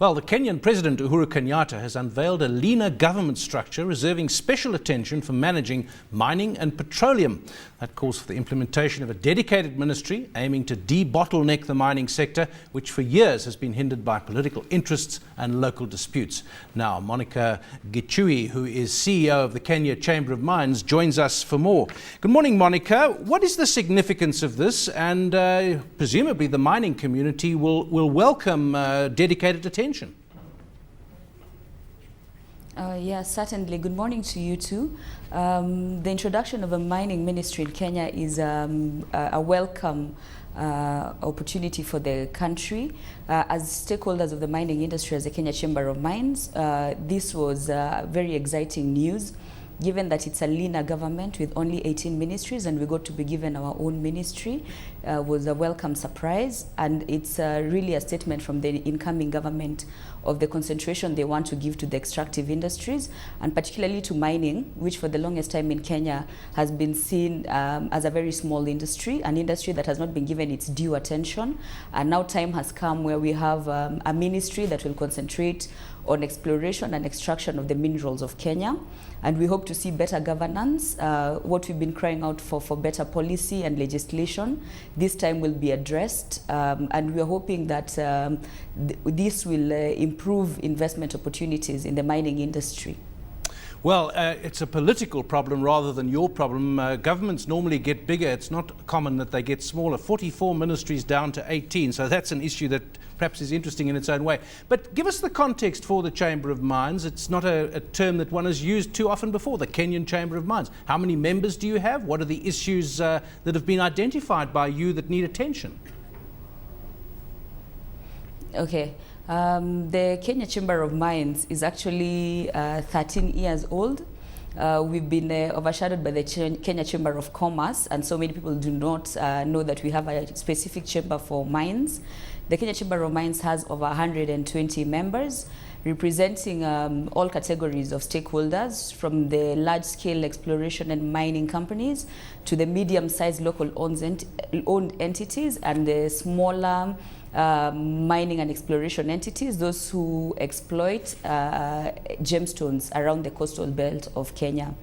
Well, the Kenyan President Uhuru Kenyatta has unveiled a leaner government structure reserving special attention for managing mining and petroleum. That calls for the implementation of a dedicated ministry aiming to de-bottleneck the mining sector, which for years has been hindered by political interests and local disputes. Now, Monica Gichui, who is CEO of the Kenya Chamber of Mines, joins us for more. Good morning, Monica. What is the significance of this? And presumably the mining community will welcome dedicated attention. Yes, certainly. Good morning to you too. The introduction of a mining ministry in Kenya is a welcome opportunity for the country. As stakeholders of the mining industry, as the Kenya Chamber of Mines, this was very exciting news, given that it's a leaner government with only 18 ministries and we got to be given our own ministry. Was a welcome surprise, and it's really a statement from the incoming government of the concentration they want to give to the extractive industries, and particularly to mining, which for the longest time in Kenya has been seen as a very small industry, an industry that has not been given its due attention. And now time has come where we have a ministry that will concentrate on exploration and extraction of the minerals of Kenya. And we hope to see better governance. What we've been crying out for better policy and legislation, this time will be addressed. And we're hoping that this will improve investment opportunities in the mining industry. Well, it's a political problem rather than your problem. Governments normally get bigger. It's not common that they get smaller. 44 ministries down to 18. So that's an issue that perhaps is interesting in its own way. But give us the context for the Chamber of Mines. It's not a term that one has used too often before, the Kenyan Chamber of Mines. How many members do you have? What are the issues that have been identified by you that need attention? Okay. The Kenya Chamber of Mines is actually 13 years old. We've been overshadowed by the Kenya Chamber of Commerce, and so many people do not know that we have a specific chamber for mines. The Kenya Chamber of Mines has over 120 members, representing all categories of stakeholders, from the large-scale exploration and mining companies to the medium-sized local owned entities and the smaller mining and exploration entities, those who exploit gemstones around the coastal belt of Kenya.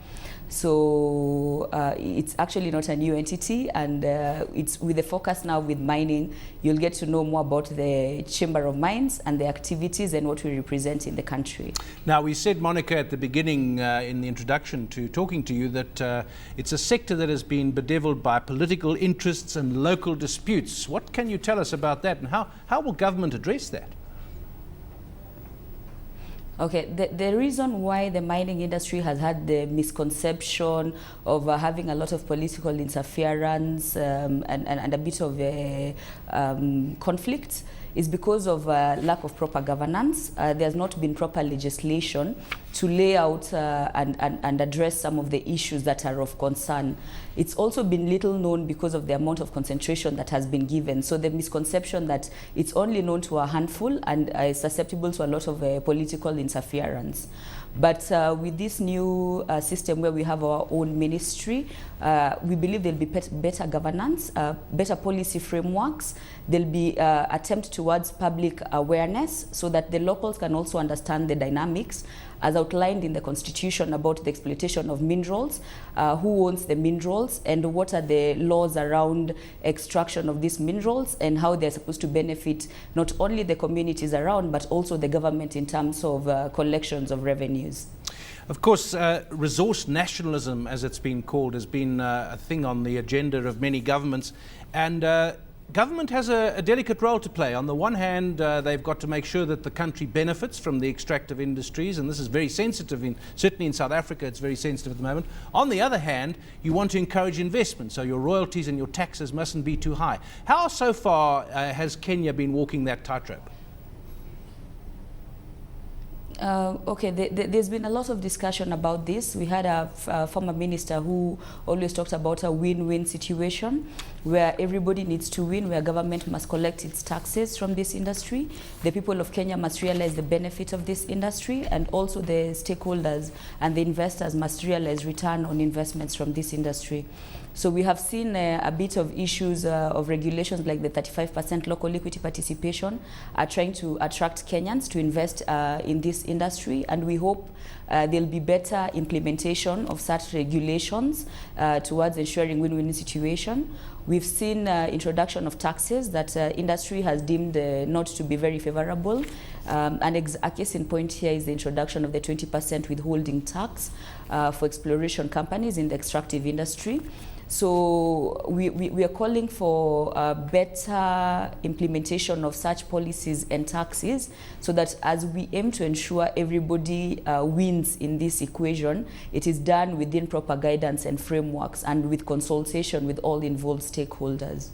So it's actually not a new entity, and it's with the focus now with mining. You'll get to know more about the Chamber of Mines and the activities and what we represent in the country. Now, we said, Monica, at the beginning in the introduction to talking to you that it's a sector that has been bedeviled by political interests and local disputes. What can you tell us about that, and how will government address that? Okay, the reason why the mining industry has had the misconception of having a lot of political interference and a bit of a conflict is because of lack of proper governance. There's not been proper legislation to lay out and address some of the issues that are of concern. It's also been little known because of the amount of concentration that has been given. So the misconception that it's only known to a handful and is susceptible to a lot of political interference. But with this new system where we have our own ministry, we believe there'll be better governance, better policy frameworks. There'll be attempt towards public awareness so that the locals can also understand the dynamics as outlined in the Constitution about the exploitation of minerals, who owns the minerals, and what are the laws around extraction of these minerals and how they're supposed to benefit not only the communities around but also the government in terms of collections of revenues. Of course, resource nationalism, as it's been called, has been a thing on the agenda of many governments, and government has a delicate role to play. On the one hand, they've got to make sure that the country benefits from the extractive industries, and this is very sensitive, certainly in South Africa it's very sensitive at the moment. On the other hand, you want to encourage investment, so your royalties and your taxes mustn't be too high. How so far has Kenya been walking that tightrope? Okay, there's been a lot of discussion about this. We had a former minister who always talked about a win-win situation where everybody needs to win, where government must collect its taxes from this industry. The people of Kenya must realize the benefit of this industry, and also the stakeholders and the investors must realize return on investments from this industry. So we have seen a bit of issues of regulations like the 35% local equity participation are trying to attract Kenyans to invest in this industry, and we hope there'll be better implementation of such regulations towards ensuring win-win situation. We've seen introduction of taxes that industry has deemed not to be very favorable. A case in point here is the introduction of the 20% withholding tax for exploration companies in the extractive industry. So we are calling for better implementation of such policies and taxes, so that as we aim to ensure everybody wins in this equation, it is done within proper guidance and frameworks and with consultation with all involved stakeholders.